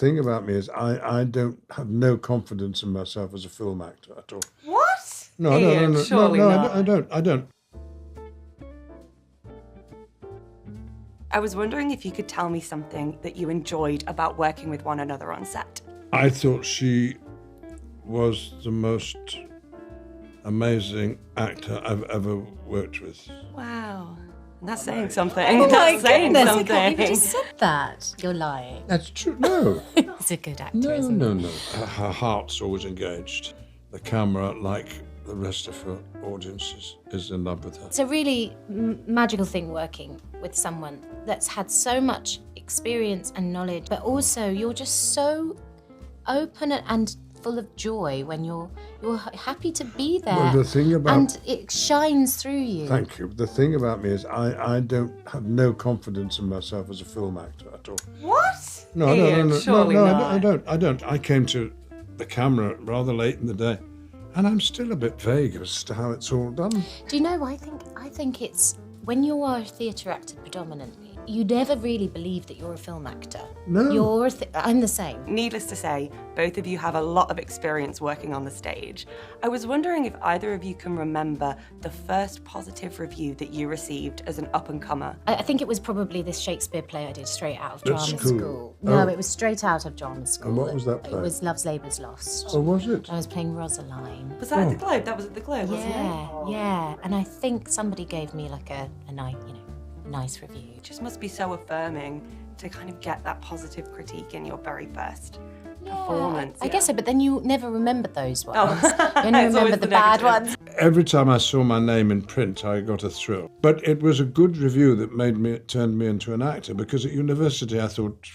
thing about me is I don't have no confidence in myself as a film actor at all. What? No, Ian, no, surely not. I don't. I was wondering if you could tell me something that you enjoyed about working with one another on set. I thought she was the most amazing actor I've ever worked with. Wow. That's saying something. Oh my That's saying goodness, I something. can't believe you just said that. You're lying. That's true. No. He's a good actor, isn't he? No. Her heart's always engaged. The camera, like the rest of her audiences, is in love with her. It's a really magical thing working with someone that's had so much experience and knowledge, but also you're just so open and full of joy when you're happy to be there. Well, the thing about... And it shines through you. Thank you. The thing about me is I don't have no confidence in myself as a film actor at all. What? No, Ian, surely not. I don't. I came to the camera rather late in the day, and I'm still a bit vague as to how it's all done. Do you know, I think it's when you are a theatre actor predominantly, you never really believe that you're a film actor. No. I'm the same. Needless to say, both of you have a lot of experience working on the stage. I was wondering if either of you can remember the first positive review that you received as an up-and-comer. I think it was probably this Shakespeare play I did straight out of drama school. school. Oh. No, it was straight out of drama school. And what was that play? It was Love's Labour's Lost. Oh, was it? I was playing Rosaline. Was that at the Globe? That was at the Globe, wasn't it? Yeah. And I think somebody gave me like a nice review. It just must be so affirming to kind of get that positive critique in your very first performance. I guess so, but then you never remembered those ones. Oh. You only It's always remember the bad negative. ones. Every time I saw my name in print, I got a thrill. But it was a good review that turned me into an actor, because at university I thought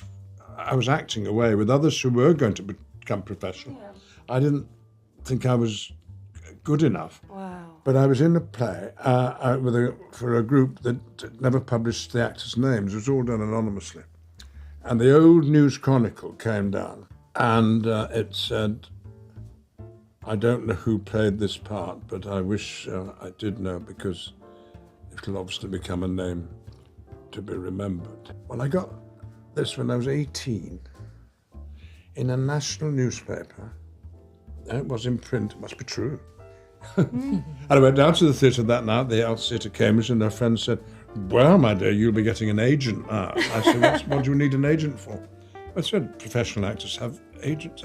I was acting away with others who were going to become professional. Yeah. I didn't think I was good enough. Wow. But I was in a play for a group that never published the actors' names. It was all done anonymously. And the old News Chronicle came down, and it said, I don't know who played this part, but I wish I did know, because it'll obviously become a name to be remembered. Well, I got this when I was 18 in a national newspaper. It was in print, it must be true. And I went down to the theatre that night, the Art Theatre Cambridge, and their friend said, well, my dear, you'll be getting an agent now. I said, what do you need an agent for? I said, professional actors have agents.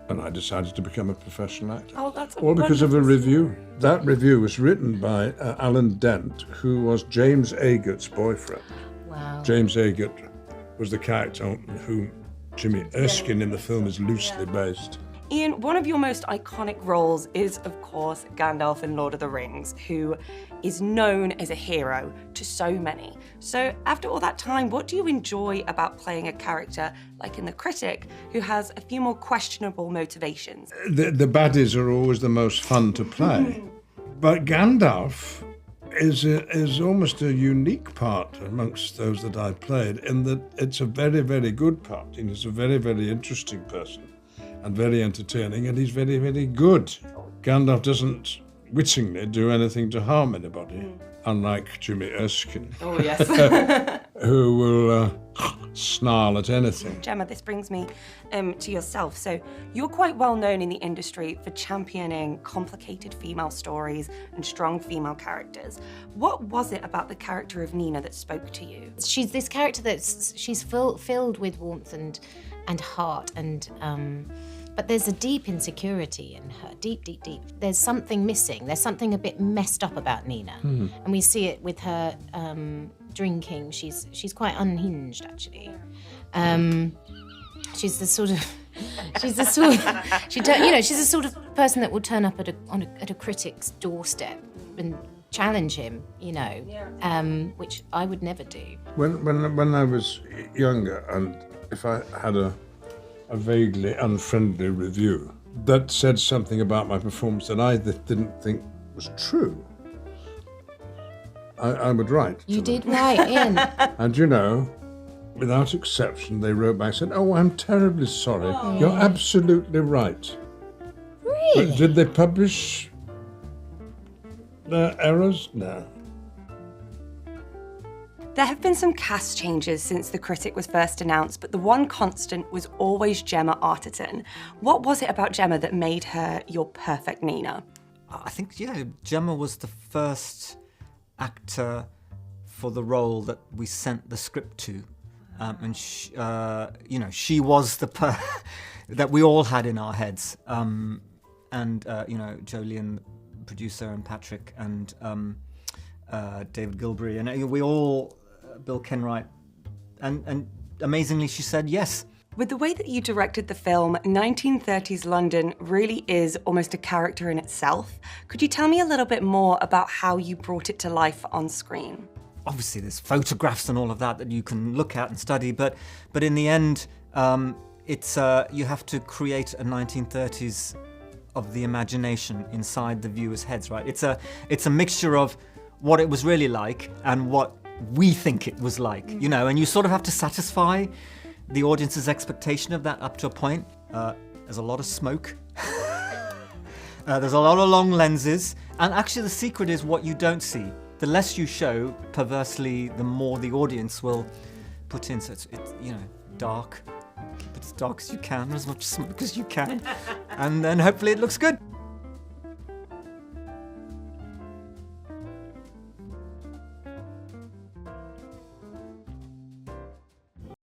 And I decided to become a professional actor. Oh, that's all because of a review. That review was written by Alan Dent, who was James Agert's boyfriend. Wow. James Agert was the character on whom Jimmy Erskine in the film is loosely based. Ian, one of your most iconic roles is, of course, Gandalf in Lord of the Rings, who is known as a hero to so many. So after all that time, what do you enjoy about playing a character like in The Critic, who has a few more questionable motivations? The baddies are always the most fun to play. But Gandalf is almost a unique part amongst those that I played, in that it's a very, very good part. And he's a very, very interesting person, and very entertaining, and he's very, very good. Gandalf doesn't wittingly do anything to harm anybody, unlike Jimmy Erskine. Oh, yes. Who will snarl at anything. Gemma, this brings me to yourself. So you're quite well known in the industry for championing complicated female stories and strong female characters. What was it about the character of Nina that spoke to you? She's this character she's filled with warmth and heart, and but there's a deep insecurity in her, deep. There's something missing. There's something a bit messed up about Nina, and we see it with her drinking. She's quite unhinged, actually. She's the sort of person that will turn up at a critic's doorstep and challenge him, which I would never do. When I was younger, and if I had a vaguely unfriendly review that said something about my performance that I didn't think was true, I would write. You did write in. And without exception, they wrote back and said, oh, I'm terribly sorry. Oh. You're absolutely right. Really? But did they publish their errors? No. There have been some cast changes since the Critic was first announced, but the one constant was always Gemma Arteton. What was it about Gemma that made her your perfect Nina? I think, Gemma was the first actor for the role that we sent the script to. And she was the that we all had in our heads. Jolien, producer, and Patrick, and David Gilbury, and we all, Bill Kenwright, and amazingly she said yes. With the way that you directed the film, 1930s London really is almost a character in itself. Could you tell me a little bit more about how you brought it to life on screen? Obviously there's photographs and all of that you can look at and study, but in the end, it's you have to create a 1930s of the imagination inside the viewers' heads, right? It's a mixture of what it was really like and what we think it was like, and you sort of have to satisfy the audience's expectation of that up to a point. There's a lot of smoke. There's a lot of long lenses, and actually the secret is what you don't see. The less you show, perversely, the more the audience will put in. So it's dark. Keep it as dark as you can, as much smoke as you can, and then hopefully it looks good.